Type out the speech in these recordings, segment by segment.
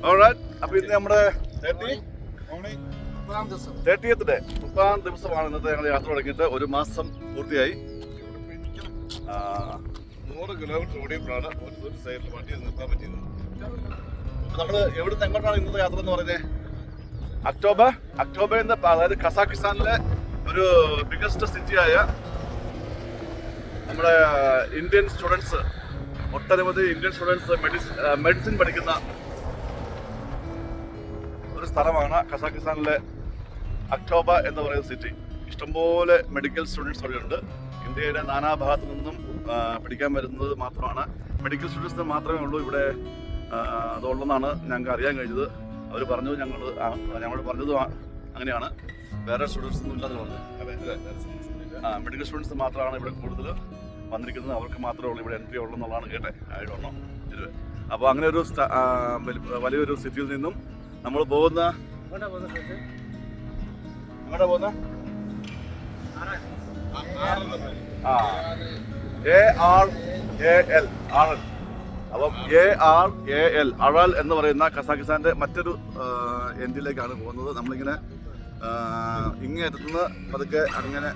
Alright, അപ്പോൾ ഇന്ന് നമ്മുടെ 30th ഡേ 30ാം ദിവസമാണ് ഇന്നത്തെ ഞങ്ങൾ യാത്ര തുടങ്ങിയിട്ട്. ഒരു മാസം പൂർത്തിയായി. 100 കിലോമീറ്റർ ഓടിയപ്പോഴാണ് ഒരു സൈഡിൽ വണ്ടി നിർത്താൻ പറ്റിയത്. നമ്മൾ എവിടെ നിന്ന് എങ്ങോട്ടാണ് ഇന്നത്തെ യാത്ര എന്ന് പറയുന്നത്? അക്ടോബറിൽ നിന്ന്, അതായത് കസാഖിസ്ഥാനിലെ ഒരു ബിഗസ്റ്റ് സിറ്റിയായ നമ്മുടെ ഇന്ത്യൻ സ്റ്റുഡൻസ്, ഒട്ടനവധി ഇന്ത്യൻ സ്റ്റുഡൻസ് മെഡിസിൻ പഠിക്കുന്ന ഒരു സ്ഥലമാണ് കസാഖിസ്ഥാനിലെ അക്ടോബ എന്ന് പറയുന്ന സിറ്റി. ഇഷ്ടംപോലെ മെഡിക്കൽ സ്റ്റുഡൻസ് അവിടെയുണ്ട്. ഇന്ത്യയുടെ നാനാഭാഗത്തു നിന്നും പഠിക്കാൻ വരുന്നത് മാത്രമാണ്. മെഡിക്കൽ സ്റ്റുഡൻസ് മാത്രമേ ഉള്ളൂ ഇവിടെ അതുള്ളതെന്നാണ് ഞങ്ങൾക്ക് അറിയാൻ കഴിഞ്ഞത്. അവർ പറഞ്ഞു, ഞങ്ങളോട് പറഞ്ഞത് അങ്ങനെയാണ്. വേറെ സ്റ്റുഡൻസ് ഒന്നും ഇല്ലാതെ പറഞ്ഞു. മെഡിക്കൽ സ്റ്റുഡൻസ് മാത്രമാണ് ഇവിടെ കൂടുതൽ വന്നിരിക്കുന്നത്. അവർക്ക് മാത്രമേ ഉള്ളൂ ഇവിടെ എൻട്രി ഉള്ളതെന്നുള്ളതാണ് കേട്ടെ. ആയിടണം ഇത്. അപ്പോൾ അങ്ങനെ ഒരു വലിയൊരു സിറ്റിയിൽ നിന്നും നമ്മൾ പോകുന്ന എങ്ങോട്ടാ പോകുന്ന ARAL. അപ്പം ARAL അഴൽ എന്ന് പറയുന്ന കസാഖിസ്ഥാന്റെ മറ്റൊരു എൻഡിലേക്കാണ് പോകുന്നത്. നമ്മളിങ്ങനെ ഇങ്ങേറ്റത്തുനിന്ന് പതുക്കെ അങ്ങനെ,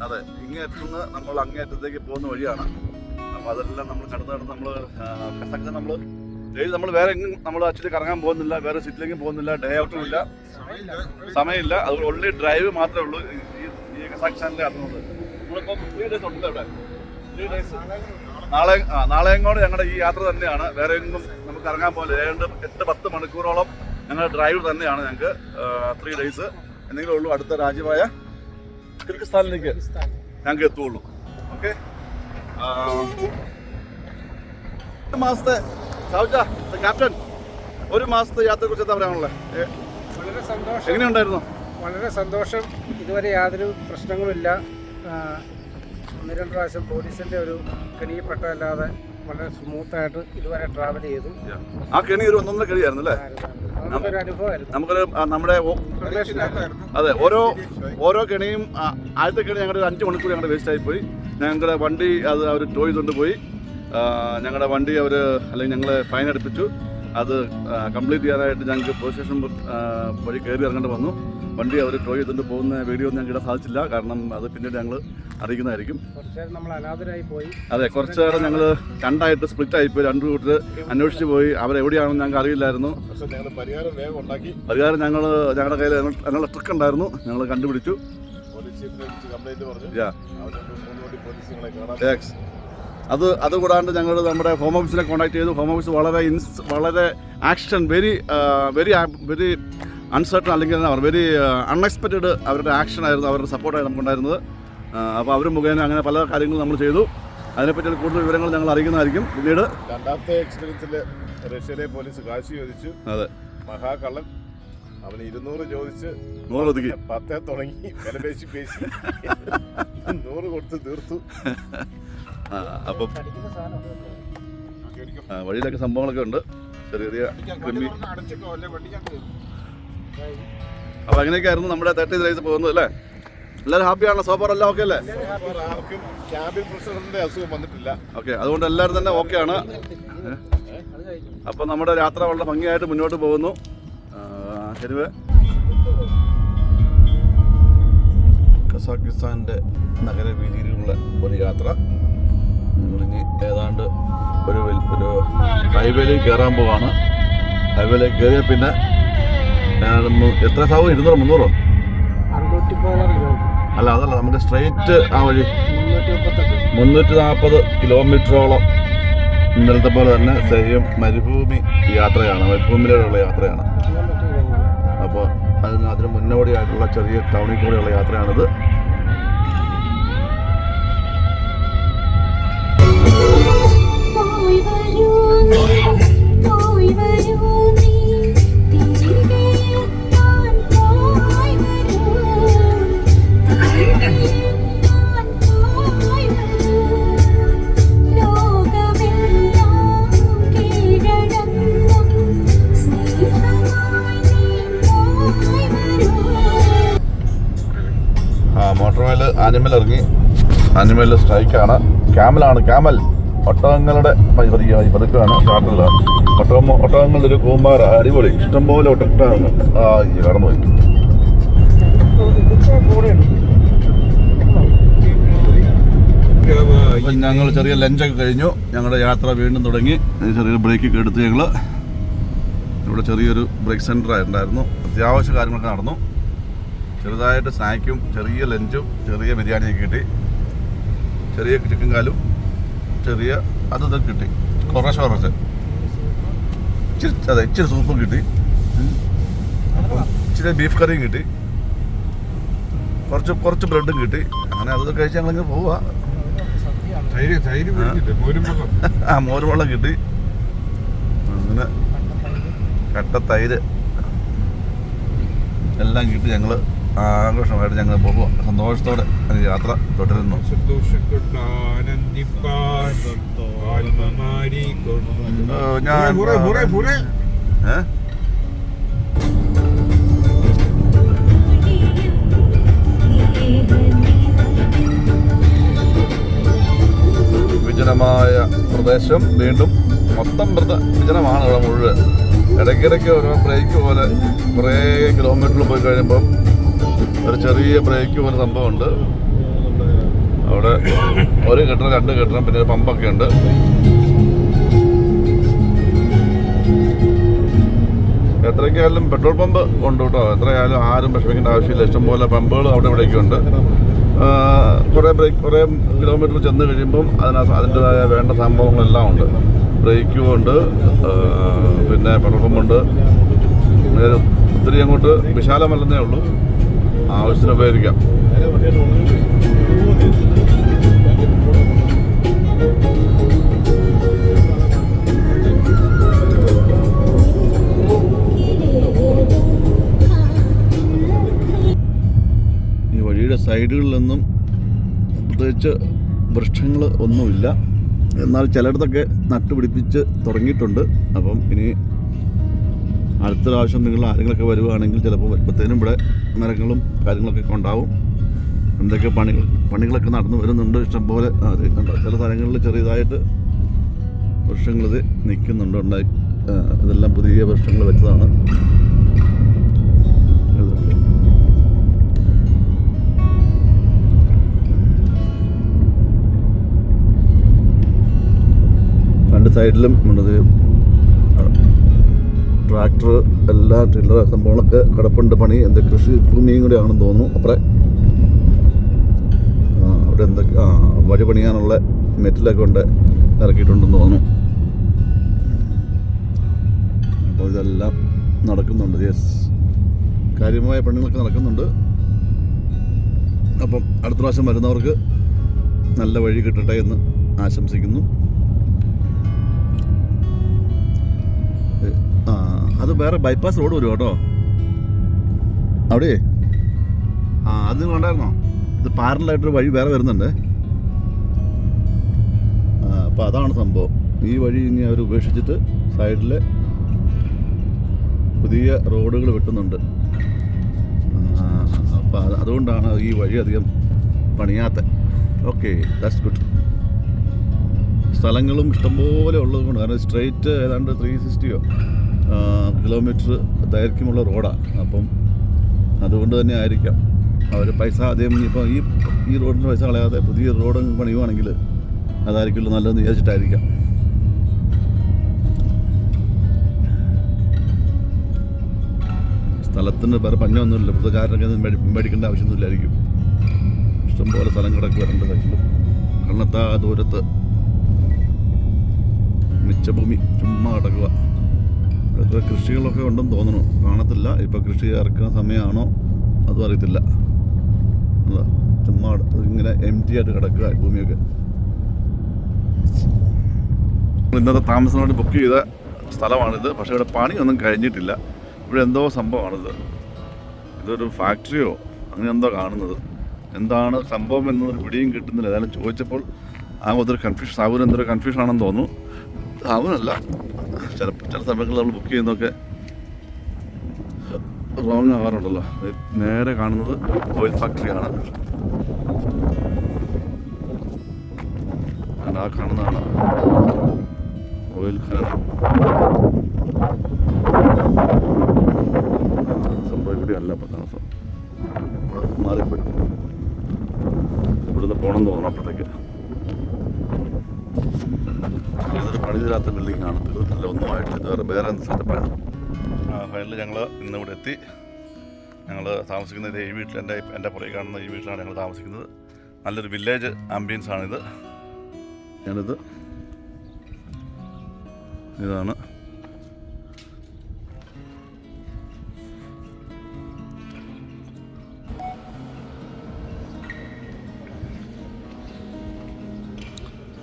അതെ, ഇങ്ങേറ്റത്തുനിന്ന് നമ്മൾ അങ്ങേറ്റത്തേക്ക് പോകുന്ന വഴിയാണ്. അപ്പോൾ അതെല്ലാം നമ്മൾ കടന്ന് നമ്മൾ കസാഖിസ്ഥാൻ നമ്മൾ വേറെ എങ്ങും നമ്മൾ ആക്ച്വലി കറങ്ങാൻ പോകുന്നില്ല, വേറെ സിറ്റിയിലേക്കും പോകുന്നില്ല, ഡേ ഔട്ടും ഇല്ല, സമയമില്ല. അതുകൊണ്ട് ഓൺലി ഡ്രൈവ് മാത്രമേ ഉള്ളൂ ഈ കസാഖിസ്ഥാനിൽ ഇറങ്ങുന്നത്. നമ്മളിപ്പം 3 days ഉണ്ട് ഇവിടെ. 3 days നാളെയും കൂടെ ഞങ്ങളുടെ ഈ യാത്ര തന്നെയാണ്. വേറെ എങ്ങും നമുക്ക് ഇറങ്ങാൻ പോകില്ല. 8-10 മണിക്കൂറോളം ഞങ്ങളുടെ ഡ്രൈവ് തന്നെയാണ് ഞങ്ങൾക്ക് 3 days. എന്തെങ്കിലും ഉള്ളൂ അടുത്ത രാജ്യമായ കിർഗിസ്ഥാനിലേക്ക് ഞങ്ങൾക്ക് എത്തുള്ളൂ. ഓക്കെ, ഒരു മാസത്തെ ക്യാപ്റ്റൻ, ഒരു മാസത്തെ യാത്രയെ കുറിച്ച് എന്താ പറയാനുള്ളത്? വളരെ സന്തോഷം. എങ്ങനെയുണ്ടായിരുന്നു? വളരെ സന്തോഷം. ഇതുവരെ യാതൊരു പ്രശ്നങ്ങളുമില്ല. 1-2 പ്രാവശ്യം പോലീസിൻ്റെ ഒരു കെണിയിൽപ്പെട്ടല്ലാതെ വളരെ സ്മൂത്തായിട്ട് ഇതുവരെ ട്രാവൽ ചെയ്തു. ആ കെണി ഒരു 1-1.5 കെണിയായിരുന്നു അല്ലേ? നമുക്കൊരു അനുഭവമായിരുന്നു. നമുക്കൊരു നമ്മുടെ അതെ, ഓരോ കെണിയും ആദ്യത്തെ കെണി ഞങ്ങളുടെ 5 മണിക്കൂർ ഞങ്ങളുടെ വേസ്റ്റ് ആയിപ്പോയി. ഞങ്ങളുടെ വണ്ടി അത് അവർ ടോ ചെയ്തുകൊണ്ട് പോയി. ഞങ്ങളുടെ വണ്ടി അല്ലെങ്കിൽ ഞങ്ങൾ ഫൈൻ അടുപ്പിച്ചു. അത് കംപ്ലീറ്റ് ചെയ്യാനായിട്ട് ഞങ്ങൾക്ക് പോലീസ് സ്റ്റേഷൻ വഴി കയറി ഇറങ്ങേണ്ടി വന്നു. വണ്ടി അവർ ടോ ചെയ്തുകൊണ്ട് പോകുന്ന വീഡിയോ ഒന്നും ഞങ്ങൾക്ക് ഇടാൻ സാധിച്ചില്ല. കാരണം അത് പിന്നീട് ഞങ്ങൾ അറിയിക്കുന്നതായിരിക്കും. നമ്മൾ അനാഥരായി പോയി. അതെ, കുറച്ച് നേരം ഞങ്ങൾ രണ്ടായിട്ട് സ്പ്ലിറ്റ് ആയിപ്പോയി. 2 കൂട്ടർ അന്വേഷിച്ച് പോയി. അവരെവിടെയാണെന്ന് ഞങ്ങൾക്ക് അറിയില്ലായിരുന്നു. പരിഹാരം ഞങ്ങളുടെ കയ്യിൽ ഞങ്ങളുടെ ട്രക്ക് ഉണ്ടായിരുന്നു. ഞങ്ങൾ കണ്ടുപിടിച്ചു. അതുകൂടാണ്ട് ഞങ്ങൾ നമ്മുടെ ഹോം ഓഫീസിനെ കോൺടാക്ട് ചെയ്തു. ഹോം ഓഫീസ് വളരെ ആക്ഷൻ, വെരി അൺസർട്ടൺ, അല്ലെങ്കിൽ വെരി അൺഎക്സ്പെക്റ്റഡ് അവരുടെ ആക്ഷൻ ആയിരുന്നു, അവരുടെ സപ്പോർട്ടായിരുന്നു നമുക്കുണ്ടായിരുന്നത്. അപ്പോൾ അവർ മുഖേന അങ്ങനെ പല കാര്യങ്ങളും നമ്മൾ ചെയ്തു. അതിനെപ്പറ്റി കൂടുതൽ വിവരങ്ങൾ ഞങ്ങൾ അറിയിക്കുന്നതായിരിക്കും പിന്നീട്. രണ്ടാമത്തെ എക്സ്പീരിയൻസിൽ റഷ്യയിലെ പോലീസ് കാശ് ചോദിച്ചു. അതെ, മഹാകള്ളൻ അവന് 200 ചോദിച്ച് 100 ഒതുക്കി 10 തുടങ്ങി വില പേശി 100 കൊടുത്ത് തീർത്തു. അപ്പം വഴിയിലൊക്കെ സംഭവങ്ങളൊക്കെ ഉണ്ട്, ചെറിയ ക്രിമി. അപ്പം അങ്ങനെയൊക്കെ ആയിരുന്നു നമ്മുടെ 30 days പോകുന്നത് അല്ലേ? എല്ലാവരും ഹാപ്പിയാണല്ലോ? സോഫാർ എല്ലാം ഓക്കെ അല്ലേ? ആർക്കും ക്യാബിൻ പ്രസിഡന്റിന്റെ അസുഖം വന്നിട്ടില്ല. ഓക്കെ, അതുകൊണ്ട് എല്ലാവരും തന്നെ ഓക്കെയാണ്. അപ്പം നമ്മുടെ യാത്ര വളരെ ഭംഗിയായിട്ട് മുന്നോട്ട് പോകുന്നു. ശരിവേ, കസാഖിസ്ഥാൻ്റെ നഗരവീതിയിലുള്ള ഒരു യാത്ര. നമ്മളിനി ഏതാണ്ട് ഒരു ഹൈവേയിലേക്ക് കയറാൻ പോവാണ്. ഹൈവേയിലേക്ക് കയറിയാൽ പിന്നെ എത്ര സാവും? 200-300? അല്ല, അതല്ല, നമുക്ക് സ്ട്രെയിറ്റ് ആ വഴി 340 കിലോമീറ്ററോളം ഇന്നലത്തെ പോലെ തന്നെ സെയിം മരുഭൂമി യാത്രയാണ്, മരുഭൂമിയിലുള്ള യാത്രയാണ്. അപ്പോൾ അതിന് മുന്നോടിയായിട്ടുള്ള ചെറിയ ടൗണിൽ കൂടെയുള്ള യാത്രയാണിത്. മോട്ടോർവേയിൽ ആനിമൽ ഇറങ്ങി. ആനിമൽ സ്ട്രൈക്കാണ്. ക്യാമൽ ഒട്ടകങ്ങളുടെ പതുക്കാണ് ചാർട്ടിലാണ്. ഒട്ടകങ്ങളുടെ ഒരു കൂമ്പാര അടിപൊളി ഇഷ്ടംപോലെ ഒട്ടകങ്ങൾ. കടന്നുപോയി. അപ്പം ഞങ്ങൾ ചെറിയ ലഞ്ചൊക്കെ കഴിഞ്ഞു. ഞങ്ങളുടെ യാത്ര വീണ്ടും തുടങ്ങി. ചെറിയൊരു ബ്രേക്കൊക്കെ എടുത്ത് ഞങ്ങൾ ഇവിടെ ചെറിയൊരു ബ്രേക്ക് സെൻറ്റർ ഉണ്ടായിരുന്നു. അത്യാവശ്യ കാര്യങ്ങളൊക്കെ നടന്നു. ചെറുതായിട്ട് സ്നാക്കും ചെറിയ ലഞ്ചും ചെറിയ ബിരിയാണിയൊക്കെ കിട്ടി. ചെറിയ ചിക്കൻ കാലും ചെറിയ അതൊക്കെ കിട്ടി. കുറച്ച് ഇച്ചിരി സൂപ്പും കിട്ടി. അപ്പം ഇച്ചിരി ബീഫ് കറിയും കിട്ടി. കുറച്ച് ബ്രെഡും കിട്ടി. അങ്ങനെ അതൊക്കെ കഴിച്ച് ഞങ്ങളിങ്ങനെ പോവുക. മോരുവെള്ളം കിട്ടി. അങ്ങനെ കട്ട തൈര് എല്ലാം കിട്ടി. ഞങ്ങൾ ആഘോഷമായിട്ട് ഞങ്ങൾ പോകുക. സന്തോഷത്തോടെ യാത്ര തുടരുന്നു. വിജനമായ പ്രദേശം. വീണ്ടും മൊത്തം വിജനമാണ് ഇവിടെ മുഴുവൻ. ഇടയ്ക്കിടയ്ക്ക് ഓരോ ബ്രേക്ക് പോലെ കുറേ കിലോമീറ്ററിൽ പോയി കഴിയുമ്പം ഒരു ചെറിയ ബ്രേക്ക് പോലെ സംഭവമുണ്ട്. അവിടെ ഒരു കെട്ടണം 2 കെട്ടണം പിന്നെ ഒരു പമ്പൊക്കെ ഉണ്ട്. എത്രയ്ക്കായാലും പെട്രോൾ പമ്പ് ഉണ്ട് കേട്ടോ. എത്രയായാലും ആരും വിഷമിക്കേണ്ട ആവശ്യമില്ല. ഇഷ്ടംപോലെ പമ്പുകൾ അവിടെ ഇവിടേക്ക് ഉണ്ട്. കുറേ കിലോമീറ്റർ ചെന്ന് കഴിയുമ്പം അതിൻ്റെതായ വേണ്ട സംഭവങ്ങളെല്ലാം ഉണ്ട്. ബ്രേക്കും ഉണ്ട്, പിന്നെ പെട്രോൾ പമ്പുണ്ട്. ഒത്തിരി അങ്ങോട്ട് വിശാലമല്ലെന്നേ ഉള്ളൂ. ആവശ്യത്തിന് ഉപയോഗിക്കാം. ഈ വഴിയുടെ സൈഡുകളിലൊന്നും പ്രത്യേകിച്ച് വൃക്ഷങ്ങൾ ഒന്നുമില്ല. എന്നാൽ ചിലയിടത്തൊക്കെ നട്ടുപിടിപ്പിച്ച് തുടങ്ങിയിട്ടുണ്ട്. അപ്പം ഇനി അടുത്ത പ്രാവശ്യം നിങ്ങൾ ആരെങ്കിലൊക്കെ വരുവാണെങ്കിൽ ചിലപ്പോൾ വരുമ്പോഴത്തേനും ഇവിടെ മരങ്ങളും കാര്യങ്ങളൊക്കെ ഉണ്ടാവും. എന്തൊക്കെ പണികളൊക്കെ നടന്നു വരുന്നുണ്ട് ഇഷ്ടംപോലെ. അത് ചില സ്ഥലങ്ങളിൽ ചെറിയതായിട്ട് വൃക്ഷങ്ങളിത് നിൽക്കുന്നുണ്ട്. ഉണ്ടായി ഇതെല്ലാം പുതിയ വൃക്ഷങ്ങൾ വെച്ചതാണ്. രണ്ട് സൈഡിലും ഉണ്ടത് ട്രാക്ടർ എല്ലാ ടില്ലർ സംഭവങ്ങളൊക്കെ കിടപ്പുണ്ട്. പണി എന്ത് കൃഷി ഭൂമിയും കൂടി ആണെന്ന് തോന്നുന്നു. അപ്പുറം അവിടെ എന്തൊക്കെ വഴി പണിയാനുള്ള മെറ്റലൊക്കെ കൊണ്ട് ഇറക്കിയിട്ടുണ്ടെന്ന് തോന്നുന്നു. അപ്പോൾ ഇതെല്ലാം നടക്കുന്നുണ്ട്. യെസ്, കാര്യമായ പണികളൊക്കെ നടക്കുന്നുണ്ട്. അപ്പം അടുത്ത പ്രാവശ്യം വരുന്നവർക്ക് നല്ല വഴി കിട്ടട്ടെ എന്ന് ആശംസിക്കുന്നു. അത് വേറെ ബൈപ്പാസ് റോഡ് വരും കേട്ടോ അവിടെ. അത് നിങ്ങൾ കണ്ടായിരുന്നോ? ഇത് പാരലായിട്ടൊരു വഴി വേറെ വരുന്നുണ്ട്. അപ്പോൾ അതാണ് സംഭവം. ഈ വഴി ഇനി അവർ ഉപേക്ഷിച്ചിട്ട് സൈഡിൽ പുതിയ റോഡുകൾ വെട്ടുന്നുണ്ട്. അപ്പോൾ അതുകൊണ്ടാണ് ഈ വഴി അധികം പണിയാത്ത. Okay, that's good. സ്ഥലങ്ങളും ഇഷ്ടംപോലെ ഉള്ളത് കൊണ്ട്, കാരണം സ്ട്രെയിറ്റ് ഏതാണ്ട് 360 കിലോമീറ്റർ ദൈർഘ്യമുള്ള റോഡാണ്. അപ്പം അതുകൊണ്ട് തന്നെ ആയിരിക്കാം അവർ പൈസ അധികം ഇപ്പോൾ ഈ റോഡിന് പൈസ കളയാതെ പുതിയ റോഡ് പണിയുവാണെങ്കിൽ അതായിരിക്കുമല്ലോ നല്ലതെന്ന് വിചാരിച്ചിട്ടായിരിക്കാം. സ്ഥലത്തിന് വേറെ പഞ്ഞൊന്നുമില്ല. പുറത്തുകാരനൊക്കെ മേടിക്കേണ്ട ആവശ്യമൊന്നുമില്ലായിരിക്കും. ഇഷ്ടംപോലെ സ്ഥലം കിടക്കുക രണ്ട് സൈഡിലും. കണ്ണത്താ ദൂരത്ത് മിച്ചഭൂമി ചുമ്മാ കിടക്കുക. അതൊക്കെ കൃഷികളൊക്കെ ഉണ്ടെന്ന് തോന്നുന്നു. കാണത്തില്ല. ഇപ്പോൾ കൃഷി ഇറക്കുന്ന സമയമാണോ അതും അറിയത്തില്ല. അല്ല, ചുമ്മാ ഇങ്ങനെ എംറ്റി ആയിട്ട് കിടക്കുക ഭൂമിയൊക്കെ. ഇന്നത്തെ താമസത്തിന് ബുക്ക് ചെയ്ത സ്ഥലമാണിത്. പക്ഷേ ഇവിടെ പണിയൊന്നും കഴിഞ്ഞിട്ടില്ല. ഇവിടെ എന്തോ സംഭവമാണിത്. ഇതൊരു ഫാക്ടറിയോ അങ്ങനെ എന്തോ കാണുന്നത്. എന്താണ് സംഭവം എന്നൊരു പിടിയും കിട്ടുന്നില്ല. ഏതായാലും ചോദിച്ചപ്പോൾ ഒത്തിരി കൺഫ്യൂഷൻ, സാബുന് എന്തൊരു കൺഫ്യൂഷൻ ആണെന്ന് തോന്നുന്നു. സാബുനല്ല, ചില സമയങ്ങളിൽ നമ്മൾ ബുക്ക് ചെയ്യുന്നതൊക്കെ റോങ് ആവാറുണ്ടല്ലോ. നേരെ കാണുന്നത് ഓയിൽ ഫാക്ടറിയാണ്. ആ കാണുന്നതാണ് ഓയിൽ ഖനനം. സംഭവം ഇവിടെ അല്ല ഇപ്പം താമസം, മാറിപ്പോയി. ഇവിടുന്ന് പോകണം തോന്നണം അപ്പോഴത്തേക്ക്. ഇതൊരു പണിതിരാത്ത ബിൽഡിംഗ് ആണ്, തീർത്തില്ല ഒന്നുമായിട്ട്. ഇത് വേറെ സെറ്റപ്പാണ്. ഫൈനലി ഞങ്ങൾ ഇന്നിവിടെ എത്തി. ഞങ്ങൾ താമസിക്കുന്നത് ഈ വീട്ടിൽ, എൻ്റെ പുറകെ കാണുന്ന ഈ വീട്ടിലാണ് ഞങ്ങൾ താമസിക്കുന്നത്. നല്ലൊരു വില്ലേജ് ആംബിയൻസ് ആണിത്. ഇതാണ്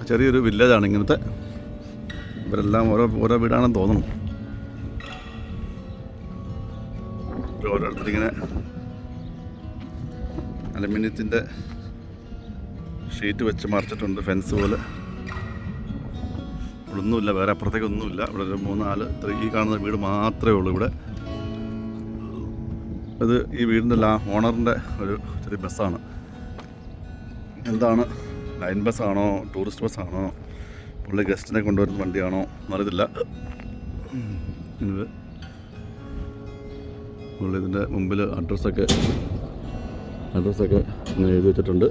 ചെറിയൊരു വില്ലേജാണ് ഇങ്ങനത്തെ. ഇവരെല്ലാം ഓരോ വീടാണെന്ന് തോന്നുന്നു. ഓരോരുത്തരിങ്ങനെ അലുമിനിയത്തിൻ്റെ ഷീറ്റ് വെച്ച് മറിച്ചിട്ടുണ്ട്, ഫെൻസ് പോലെ. ഇവിടെ ഒന്നുമില്ല, വേറെ അപ്പുറത്തേക്കൊന്നുമില്ല. ഇവിടെ ഒരു 3-4 ഈ കാണുന്ന വീട് മാത്രമേ ഉള്ളൂ ഇവിടെ. ഇത് ഈ വീടിൻ്റെ ഓണറിൻ്റെ ഒരു ചെറിയ ബസ്സാണ്. എന്താണ്, ലൈൻ ബസ്സാണോ ടൂറിസ്റ്റ് ബസ്സാണോ, പുള്ളി ഗസ്റ്റിനെ കൊണ്ടുവരുന്ന വണ്ടിയാണോ എന്നറിയത്തില്ല. ഇത് പുള്ളി ഇതിൻ്റെ മുമ്പിൽ അഡ്രസ്സൊക്കെ ഇങ്ങനെ എഴുതി വെച്ചിട്ടുണ്ട്.